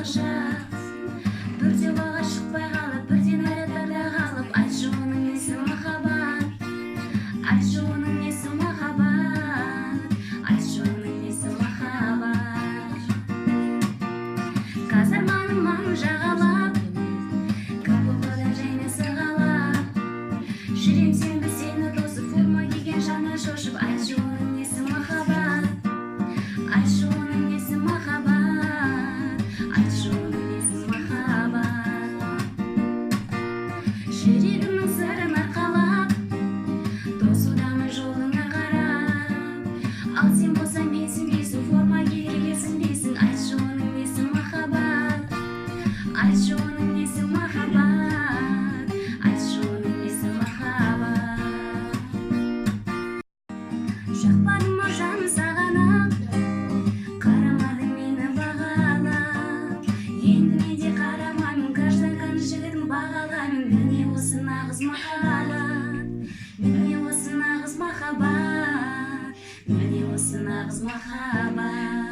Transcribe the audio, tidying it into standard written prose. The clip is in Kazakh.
болашақ. Бірде баға шықпай қалып, бірден аялдарда қалып, айтшы оның несі махаббат, айтшы оның несі махаббат, айтшы оның несі махаббат. Қазір маңын жағалап, каподан жайна сығалап, жүрем сенбі сені тосып, форма киген жаны шошып, айтшы оның несі махаббат, айтшы оның несі махаббат, айтшы оның несі махаббат. Жүрегімнің сырын арқалап, тосудамын жолыңа қарап, ал сен болсаң мен сенбейсің, форма киген дейсің, айтшы оның несі махаббат, айтшы оның несі махаббат, айтшы оның несі махаббат. Жақпадың ма жаным саған ақ, қарамадың мені бағалап, енді мен де қарамаймын, каждый күн жігітін бағалаймын. Міне осы нағыз махаббат, міне осы нағыз махаббат, міне осы нағыз махаббат.